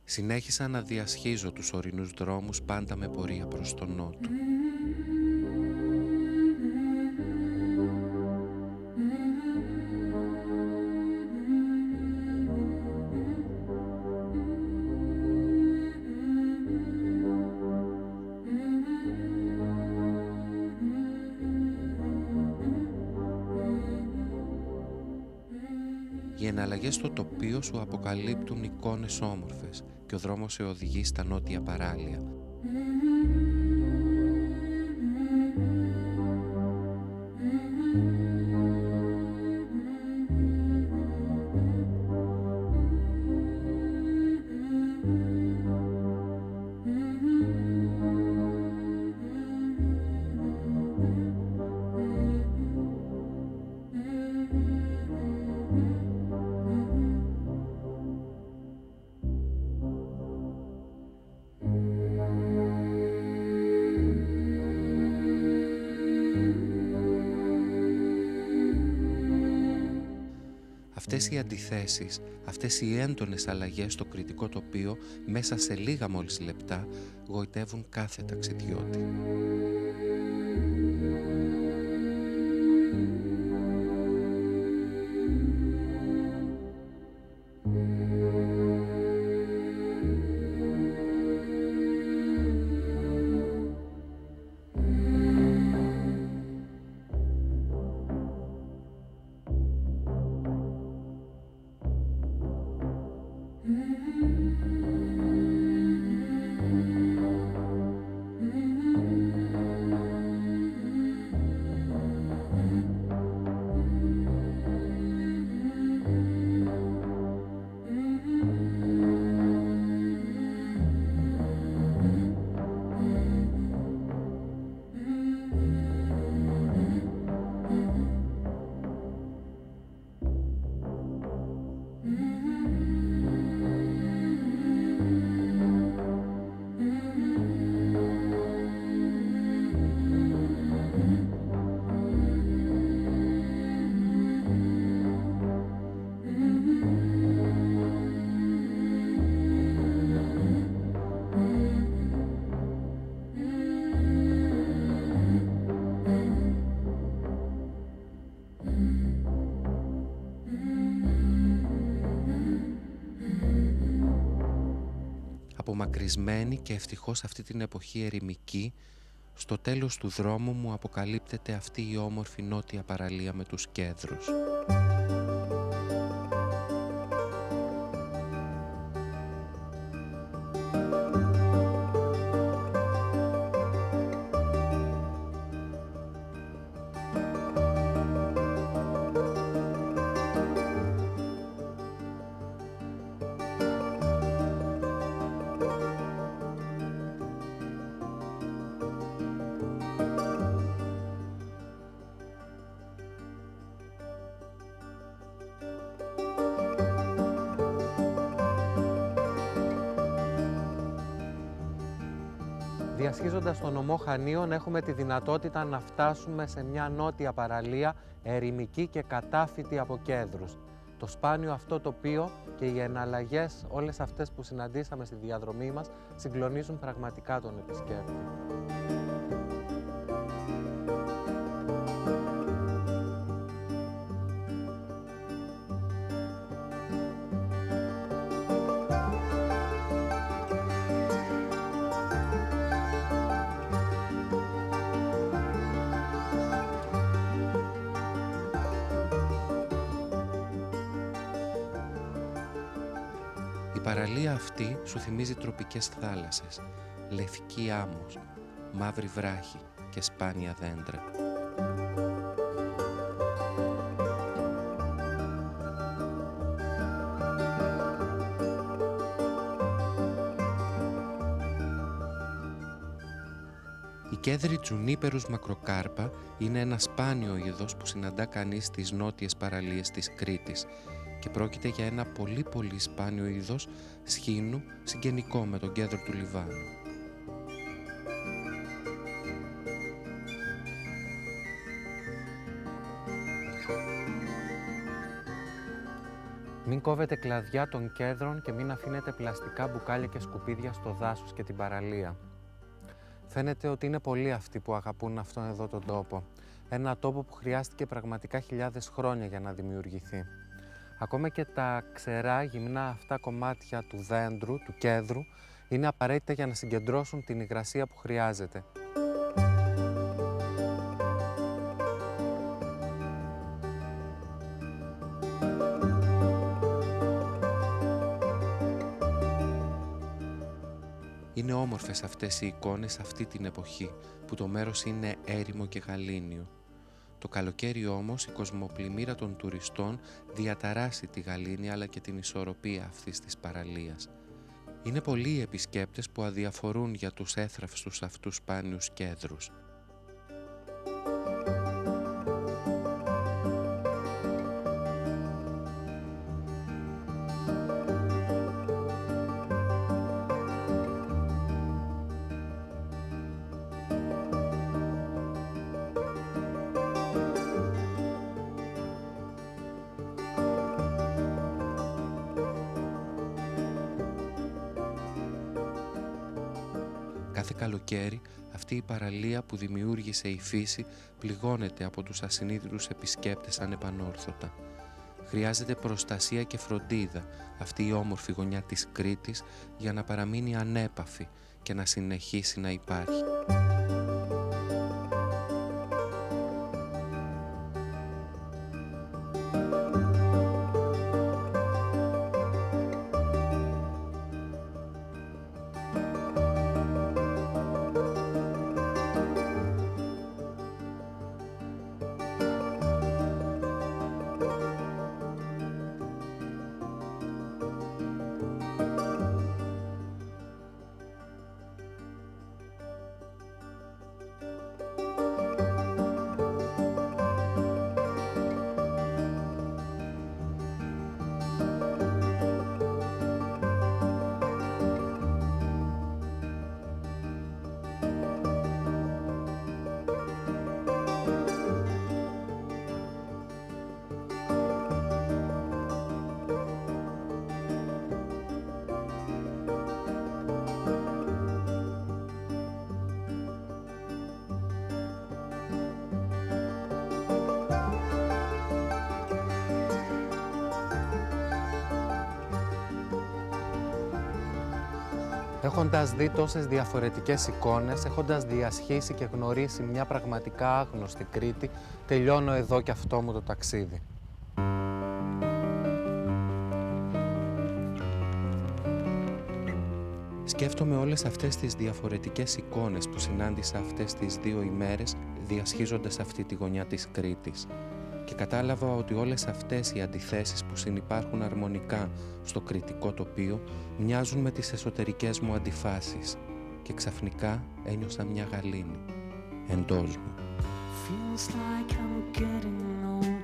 Συνέχισα να διασχίζω τους ορεινούς δρόμους πάντα με πορεία προς τον νότο. Οι εναλλαγές στο τοπίο σου αποκαλύπτουν εικόνες όμορφες και ο δρόμος σε οδηγεί στα νότια παράλια. Αυτές οι αντιθέσεις, αυτές οι έντονες αλλαγές στο κριτικό τοπίο μέσα σε λίγα μόλις λεπτά γοητεύουν κάθε ταξιδιώτη. Απομακρυσμένη και ευτυχώς αυτή την εποχή ερημική, στο τέλος του δρόμου μου αποκαλύπτεται αυτή η όμορφη νότια παραλία με τους κέδρους. Διασχίζοντας τον νομό Χανίων έχουμε τη δυνατότητα να φτάσουμε σε μια νότια παραλία ερημική και κατάφυτη από κέδρους. Το σπάνιο αυτό τοπίο και οι εναλλαγές, όλες αυτές που συναντήσαμε στη διαδρομή μας, συγκλονίζουν πραγματικά τον επισκέπτη. Η παραλία αυτή σου θυμίζει τροπικές θάλασσες, λευκή άμμος, μαύρη βράχη και σπάνια δέντρα. Η κέδρη τζουνίπερους μακροκάρπα είναι ένα σπάνιο είδος που συναντά κανείς στις νότιες παραλίες της Κρήτης και πρόκειται για ένα πολύ σπάνιο είδος σχοίνου συγγενικό με τον κέδρο του Λιβάνου. Μην κόβετε κλαδιά των κέδρων και μην αφήνετε πλαστικά μπουκάλια και σκουπίδια στο δάσος και την παραλία. Φαίνεται ότι είναι πολλοί αυτοί που αγαπούν αυτόν εδώ τον τόπο. Ένα τόπο που χρειάστηκε πραγματικά χιλιάδες χρόνια για να δημιουργηθεί. Ακόμα και τα ξερά γυμνά αυτά κομμάτια του δέντρου, του κέδρου, είναι απαραίτητα για να συγκεντρώσουν την υγρασία που χρειάζεται. Είναι όμορφες αυτές οι εικόνες αυτή την εποχή, που το μέρος είναι έρημο και γαλήνιο. Το καλοκαίρι όμως η κοσμοπλημμύρα των τουριστών διαταράσσει τη γαλήνη αλλά και την ισορροπία αυτής της παραλίας. Είναι πολλοί οι επισκέπτες που αδιαφορούν για τους έθραυστους αυτούς σπάνιους κέδρους. Κάθε καλοκαίρι αυτή η παραλία που δημιούργησε η φύση πληγώνεται από τους ασυνείδητους επισκέπτες ανεπανόρθωτα. Χρειάζεται προστασία και φροντίδα αυτή η όμορφη γωνιά της Κρήτης για να παραμείνει ανέπαφη και να συνεχίσει να υπάρχει. Έχοντας δει τόσες διαφορετικές εικόνες, έχοντας διασχίσει και γνωρίσει μια πραγματικά άγνωστη Κρήτη, τελειώνω εδώ και αυτό μου το ταξίδι. Σκέφτομαι όλες αυτές τις διαφορετικές εικόνες που συνάντησα αυτές τις 2 ημέρες διασχίζοντας αυτή τη γωνιά της Κρήτης. Και κατάλαβα ότι όλες αυτές οι αντιθέσεις που συνυπάρχουν αρμονικά στο κρητικό τοπίο μοιάζουν με τις εσωτερικές μου αντιφάσεις και ξαφνικά ένιωσα μια γαλήνη εντός μου. Feels like I'm getting old.